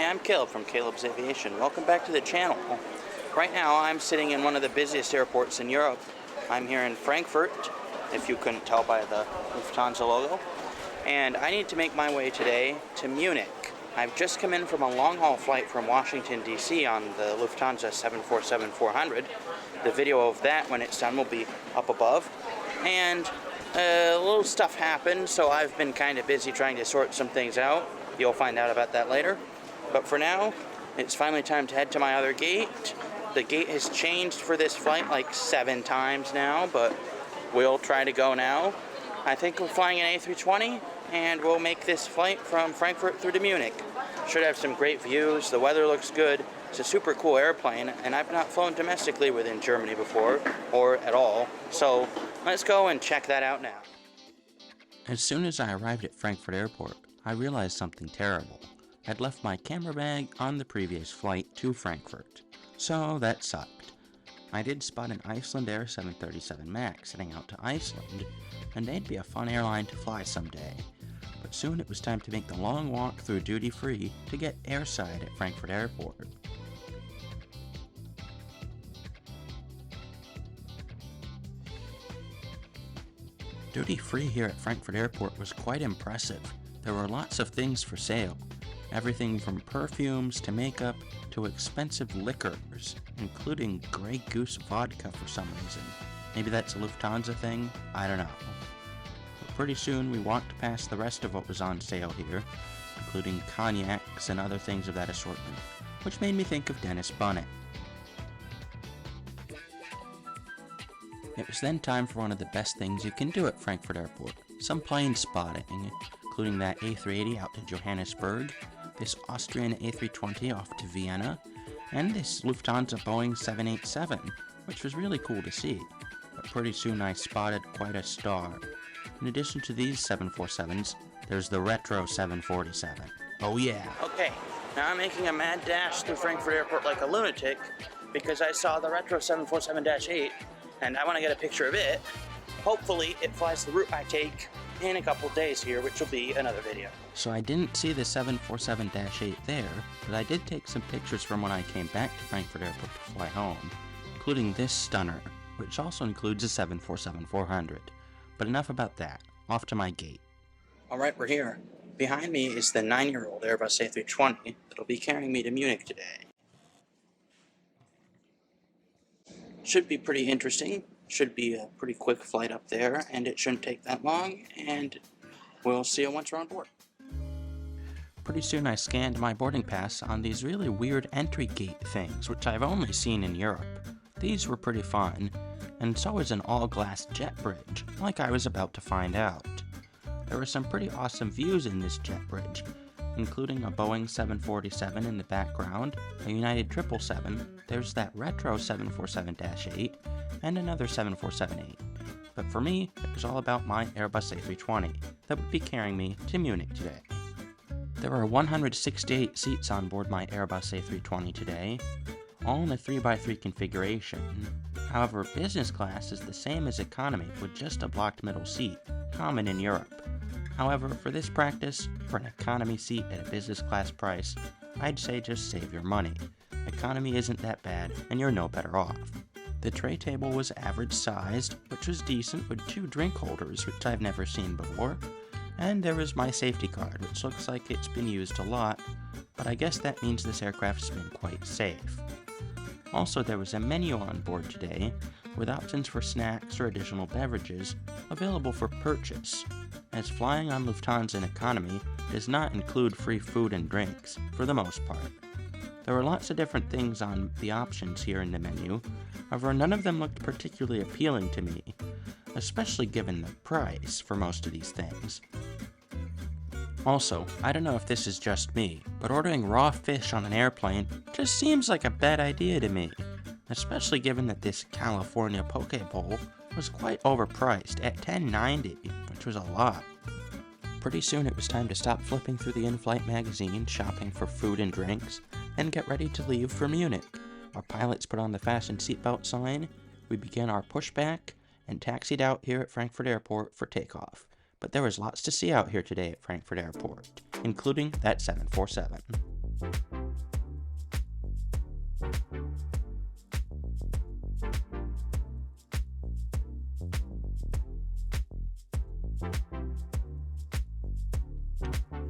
Hey, I'm Caleb from Caleb's Aviation. Welcome back to the channel. Right now I'm sitting in one of the busiest airports in Europe. I'm here in Frankfurt, if you couldn't tell by the Lufthansa logo. And I need to make my way today to Munich. I've just come in from a long-haul flight from Washington, D.C. on the Lufthansa 747-400. The video of that, when it's done, will be up above. And a little stuff happened, so I've been kind of busy trying to sort some things out. You'll find out about that later. But for now, it's finally time to head to my other gate. The gate has changed for this flight like 7 times now, but we'll try to go now. I think we're flying an A320, and we'll make this flight from Frankfurt through to Munich. Should have some great views, the weather looks good, it's a super cool airplane, and I've not flown domestically within Germany before, or at all, so let's go and check that out now. As soon as I arrived at Frankfurt Airport, I realized something terrible. I'd left my camera bag on the previous flight to Frankfurt, so that sucked. I did spot an Iceland Air 737 MAX heading out to Iceland, and they'd be a fun airline to fly someday. But soon it was time to make the long walk through duty-free to get Airside at Frankfurt Airport. Duty-free here at Frankfurt Airport was quite impressive. There were lots of things for sale. Everything from perfumes to makeup to expensive liquors, including Grey Goose vodka for some reason. Maybe that's a Lufthansa thing? I don't know. But pretty soon we walked past the rest of what was on sale here, including cognacs and other things of that assortment, which made me think of Dennis Bunnet. It was then time for one of the best things you can do at Frankfurt Airport, some plane spotting, including that A380 out to Johannesburg, this Austrian A320 off to Vienna, and this Lufthansa Boeing 787, which was really cool to see. But pretty soon I spotted quite a star. In addition to these 747s, there's the retro 747. Oh yeah! Okay, now I'm making a mad dash through Frankfurt Airport like a lunatic because I saw the retro 747-8 and I want to get a picture of it. Hopefully it flies the route I take in a couple days here, which will be another video. So I didn't see the 747-8 there, but I did take some pictures from when I came back to Frankfurt Airport to fly home, including this stunner, which also includes a 747-400. But enough about that, off to my gate. Alright, we're here. Behind me is the 9-year-old Airbus A320 that'll be carrying me to Munich today. Should be pretty interesting. Should be a pretty quick flight up there, and it shouldn't take that long, and we'll see you once we're on board. Pretty soon I scanned my boarding pass on these really weird entry gate things, which I've only seen in Europe. These were pretty fun, and so is an all-glass jet bridge, like I was about to find out. There were some pretty awesome views in this jet bridge, including a Boeing 747 in the background, a United 777, there's that retro 747-8, and another 747-8. But for me, it was all about my Airbus A320 that would be carrying me to Munich today. There were 168 seats on board my Airbus A320 today, all in a 3x3 configuration. However, business class is the same as economy with just a blocked middle seat, common in Europe. However, for this practice, for an economy seat at a business class price, I'd say just save your money. Economy isn't that bad, and you're no better off. The tray table was average sized, which was decent with 2 drink holders, which I've never seen before. And there was my safety card, which looks like it's been used a lot, but I guess that means this aircraft's been quite safe. Also, there was a menu on board today, with options for snacks or additional beverages available for purchase, as flying on Lufthansa in economy does not include free food and drinks, for the most part. There were lots of different things on the options here in the menu, however none of them looked particularly appealing to me, especially given the price for most of these things. Also, I don't know if this is just me, but ordering raw fish on an airplane just seems like a bad idea to me, especially given that this California poke bowl was quite overpriced at $10.90, which was a lot. Pretty soon it was time to stop flipping through the in-flight magazine, shopping for food and drinks, and get ready to leave for Munich. Our pilots put on the fasten seatbelt sign, we began our pushback, and taxied out here at Frankfurt Airport for takeoff. But there was lots to see out here today at Frankfurt Airport, including that 747.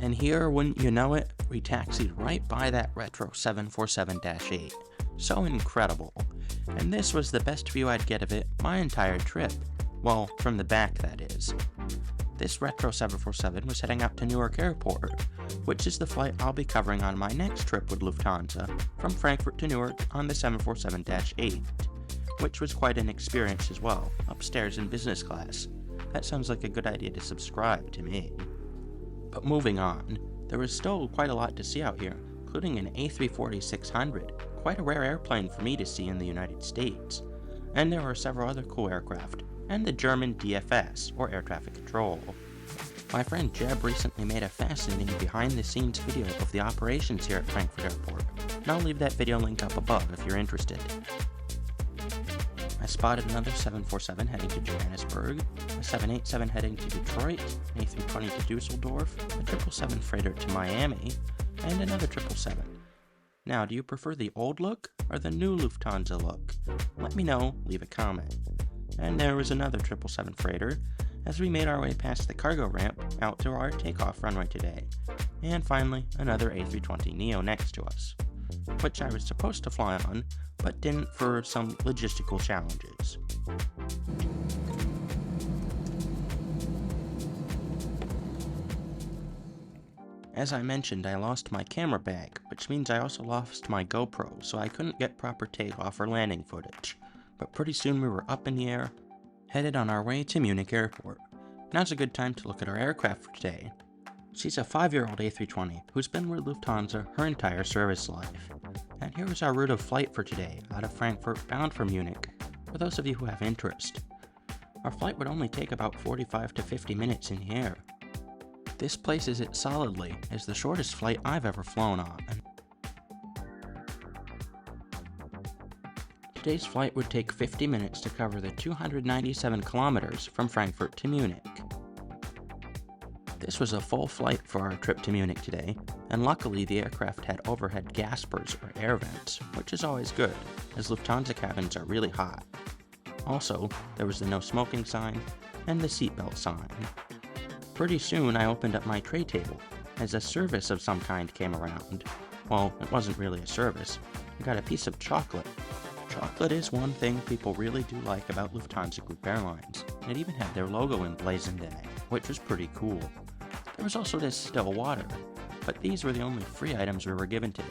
And here, wouldn't you know it, we taxied right by that retro 747-8. So incredible. And this was the best view I'd get of it my entire trip. Well, from the back, that is. This retro 747 was heading out to Newark Airport, which is the flight I'll be covering on my next trip with Lufthansa, from Frankfurt to Newark on the 747-8, which was quite an experience as well, upstairs in business class. That sounds like a good idea to subscribe to me. But moving on, there was still quite a lot to see out here, including an A340-600, quite a rare airplane for me to see in the United States, and there were several other cool aircraft, and the German DFS, or Air Traffic Control. My friend Jeb recently made a fascinating behind-the-scenes video of the operations here at Frankfurt Airport, and I'll leave that video link up above if you're interested. I spotted another 747 heading to Johannesburg, a 787 heading to Detroit, an A320 to Dusseldorf, a 777 freighter to Miami, and another 777. Now, do you prefer the old look or the new Lufthansa look? Let me know, leave a comment. And there was another 777 freighter as we made our way past the cargo ramp out to our takeoff runway today. And finally, another A320neo next to us, which I was supposed to fly on, but didn't for some logistical challenges. As I mentioned, I lost my camera bag, which means I also lost my GoPro, so I couldn't get proper takeoff or landing footage. But pretty soon we were up in the air, headed on our way to Munich Airport. Now's a good time to look at our aircraft for today. She's a 5-year-old A320 who's been with Lufthansa her entire service life. And here is our route of flight for today, out of Frankfurt bound for Munich, for those of you who have interest. Our flight would only take about 45 to 50 minutes in the air. This places it solidly as the shortest flight I've ever flown on. Today's flight would take 50 minutes to cover the 297 kilometers from Frankfurt to Munich. This was a full flight for our trip to Munich today, and luckily the aircraft had overhead gaspers or air vents, which is always good, as Lufthansa cabins are really hot. Also, there was the no smoking sign and the seatbelt sign. Pretty soon I opened up my tray table, as a service of some kind came around. Well, it wasn't really a service. I got a piece of chocolate. Chocolate is one thing people really do like about Lufthansa Group Airlines, and it even had their logo emblazoned in it, which was pretty cool. There was also this still water, but these were the only free items we were given today.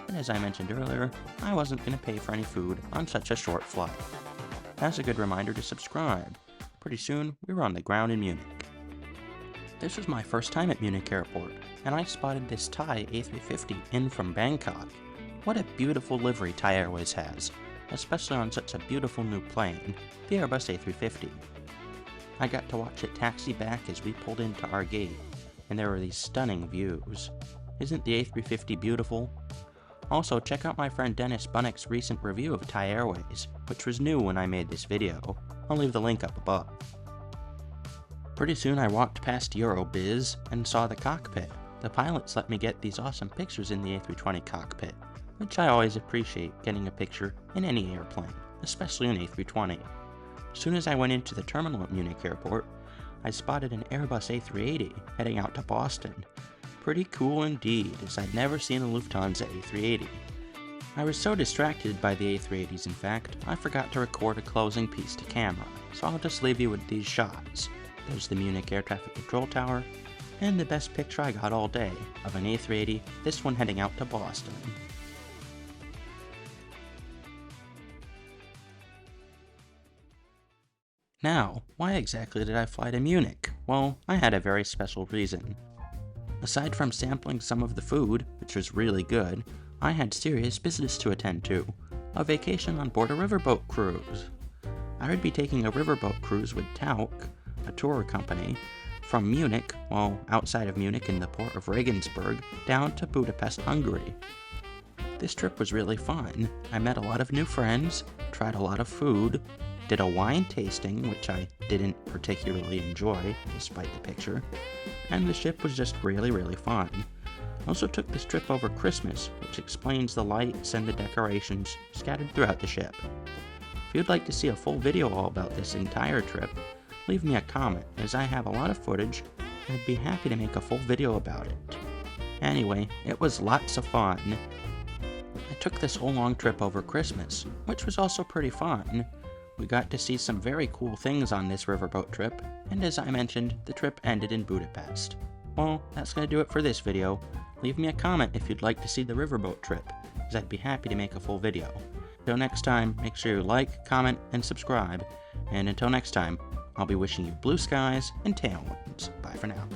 And as I mentioned earlier, I wasn't going to pay for any food on such a short flight. That's a good reminder to subscribe. Pretty soon, we were on the ground in Munich. This was my first time at Munich Airport, and I spotted this Thai A350 in from Bangkok. What a beautiful livery Thai Airways has, especially on such a beautiful new plane, the Airbus A320. I got to watch it taxi back as we pulled into our gate, and there were these stunning views. Isn't the A350 beautiful? Also, check out my friend Dennis Bunnick's recent review of Thai Airways, which was new when I made this video. I'll leave the link up above. Pretty soon I walked past Eurobiz and saw the cockpit. The pilots let me get these awesome pictures in the A320 cockpit, which I always appreciate getting a picture in any airplane, especially an A320. As soon as I went into the terminal at Munich Airport, I spotted an Airbus A380 heading out to Boston. Pretty cool indeed, as I'd never seen a Lufthansa A380. I was so distracted by the A380s, in fact, I forgot to record a closing piece to camera, so I'll just leave you with these shots. There's the Munich Air Traffic Control Tower, and the best picture I got all day of an A380, this one heading out to Boston. Now, why exactly did I fly to Munich? Well, I had a very special reason. Aside from sampling some of the food, which was really good, I had serious business to attend to, a vacation on board a riverboat cruise. I would be taking a riverboat cruise with Tauk, a tour company, from Munich, well, outside of Munich in the port of Regensburg, down to Budapest, Hungary. This trip was really fun. I met a lot of new friends, tried a lot of food, did a wine tasting, which I didn't particularly enjoy, despite the picture, and the ship was just really, really fun. I also took this trip over Christmas, which explains the lights and the decorations scattered throughout the ship. If you'd like to see a full video all about this entire trip, leave me a comment, as I have a lot of footage and I'd be happy to make a full video about it. Anyway, it was lots of fun. I took this whole long trip over Christmas, which was also pretty fun. We got to see some very cool things on this riverboat trip, and as I mentioned, the trip ended in Budapest. Well, that's going to do it for this video. Leave me a comment if you'd like to see the riverboat trip, as I'd be happy to make a full video. Until next time, make sure you like, comment, and subscribe. And until next time, I'll be wishing you blue skies and tailwinds. Bye for now.